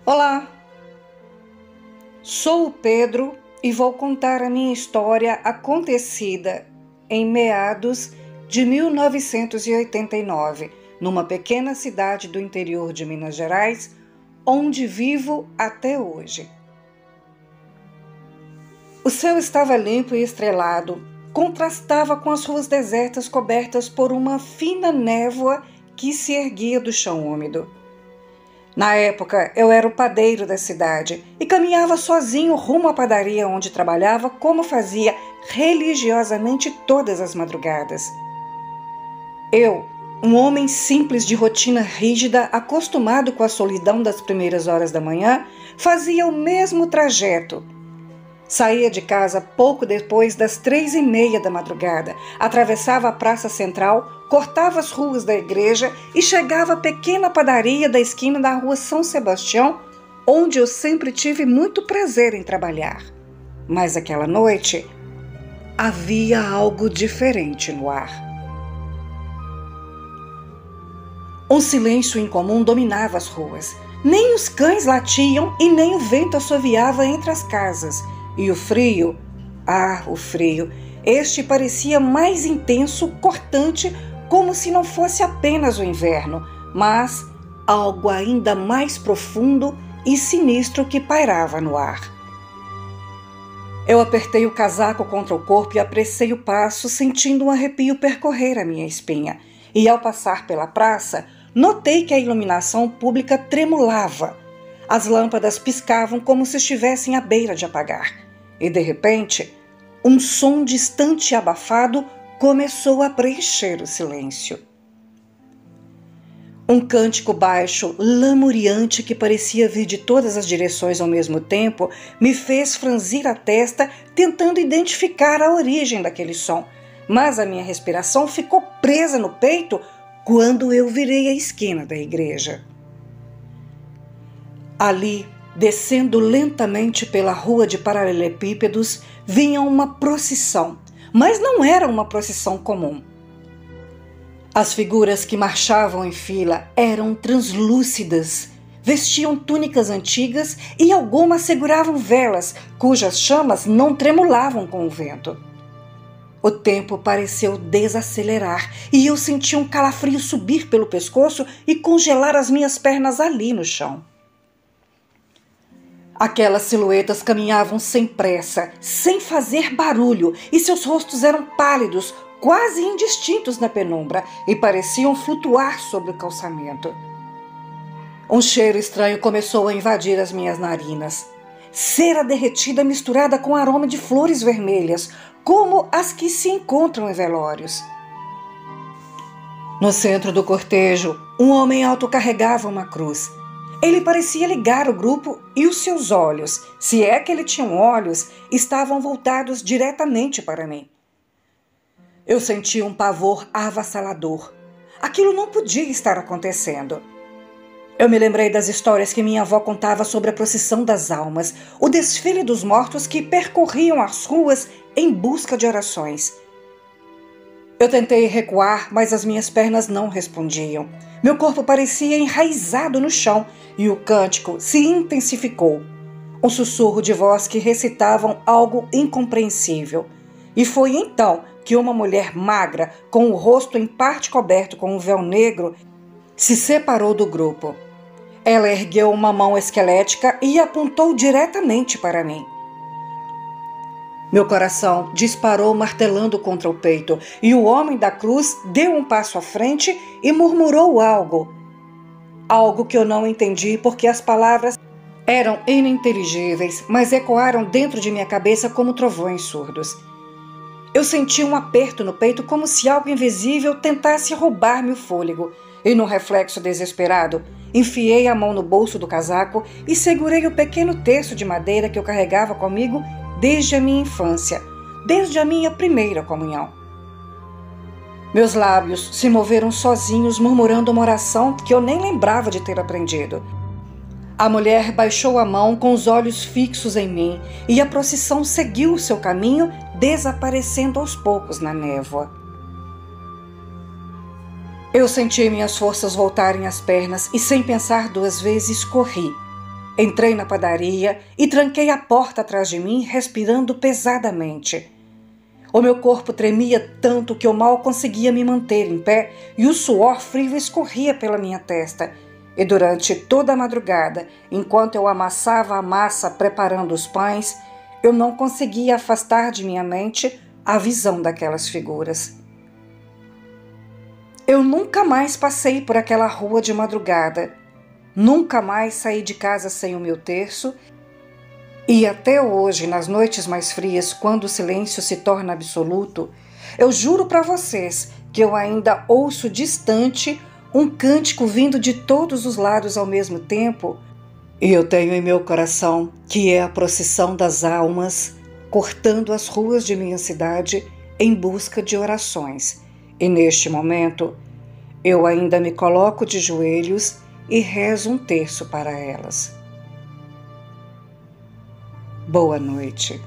Olá, sou o Pedro e vou contar a minha história acontecida em meados de 1989, numa pequena cidade do interior de Minas Gerais, onde vivo até hoje. O céu estava limpo e estrelado, contrastava com as ruas desertas cobertas por uma fina névoa que se erguia do chão úmido. Na época, eu era o padeiro da cidade e caminhava sozinho rumo à padaria onde trabalhava, como fazia religiosamente todas as madrugadas. Eu, um homem simples de rotina rígida, acostumado com a solidão das primeiras horas da manhã, fazia o mesmo trajeto. Saía de casa pouco depois das 3:30 da madrugada, atravessava a praça central, cortava as ruas da igreja e chegava à pequena padaria da esquina da rua São Sebastião, onde eu sempre tive muito prazer em trabalhar. Mas aquela noite havia algo diferente no ar. Um silêncio incomum dominava as ruas. Nem os cães latiam e nem o vento assoviava entre as casas. E o frio, o frio, este parecia mais intenso, cortante, como se não fosse apenas o inverno, mas algo ainda mais profundo e sinistro que pairava no ar. Eu apertei o casaco contra o corpo e apressei o passo, sentindo um arrepio percorrer a minha espinha. E ao passar pela praça, notei que a iluminação pública tremulava. As lâmpadas piscavam como se estivessem à beira de apagar. E, de repente, um som distante e abafado começou a preencher o silêncio. Um cântico baixo, lamuriante, que parecia vir de todas as direções ao mesmo tempo, me fez franzir a testa, tentando identificar a origem daquele som. Mas a minha respiração ficou presa no peito quando eu virei a esquina da igreja. Ali, descendo lentamente pela rua de paralelepípedos, vinha uma procissão, mas não era uma procissão comum. As figuras que marchavam em fila eram translúcidas, vestiam túnicas antigas e algumas seguravam velas, cujas chamas não tremulavam com o vento. O tempo pareceu desacelerar e eu senti um calafrio subir pelo pescoço e congelar as minhas pernas ali no chão. Aquelas silhuetas caminhavam sem pressa, sem fazer barulho, e seus rostos eram pálidos, quase indistintos na penumbra, e pareciam flutuar sobre o calçamento. Um cheiro estranho começou a invadir as minhas narinas. Cera derretida misturada com aroma de flores vermelhas, como as que se encontram em velórios. No centro do cortejo, um homem alto carregava uma cruz. Ele parecia ligar o grupo e os seus olhos, se é que ele tinha olhos, estavam voltados diretamente para mim. Eu senti um pavor avassalador. Aquilo não podia estar acontecendo. Eu me lembrei das histórias que minha avó contava sobre a procissão das almas, o desfile dos mortos que percorriam as ruas em busca de orações. Eu tentei recuar, mas as minhas pernas não respondiam. Meu corpo parecia enraizado no chão e o cântico se intensificou. Um sussurro de voz que recitavam algo incompreensível. E foi então que uma mulher magra, com o rosto em parte coberto com um véu negro, se separou do grupo. Ela ergueu uma mão esquelética e apontou diretamente para mim. Meu coração disparou martelando contra o peito e o homem da cruz deu um passo à frente e murmurou algo. Algo que eu não entendi porque as palavras eram ininteligíveis, mas ecoaram dentro de minha cabeça como trovões surdos. Eu senti um aperto no peito como se algo invisível tentasse roubar-me o fôlego e, num reflexo desesperado, enfiei a mão no bolso do casaco e segurei o pequeno terço de madeira que eu carregava comigo desde a minha infância, desde a minha primeira comunhão. Meus lábios se moveram sozinhos, murmurando uma oração que eu nem lembrava de ter aprendido. A mulher baixou a mão com os olhos fixos em mim e a procissão seguiu o seu caminho, desaparecendo aos poucos na névoa. Eu senti minhas forças voltarem às pernas e, sem pensar duas vezes, corri. Entrei na padaria e tranquei a porta atrás de mim, respirando pesadamente. O meu corpo tremia tanto que eu mal conseguia me manter em pé e o suor frio escorria pela minha testa. E durante toda a madrugada, enquanto eu amassava a massa preparando os pães, eu não conseguia afastar de minha mente a visão daquelas figuras. Eu nunca mais passei por aquela rua de madrugada, nunca mais saí de casa sem o meu terço e até hoje, nas noites mais frias, quando o silêncio se torna absoluto, eu juro para vocês que eu ainda ouço distante um cântico vindo de todos os lados ao mesmo tempo, e eu tenho em meu coração que é a procissão das almas cortando as ruas de minha cidade em busca de orações. E neste momento, eu ainda me coloco de joelhos e rezo um terço para elas. Boa noite.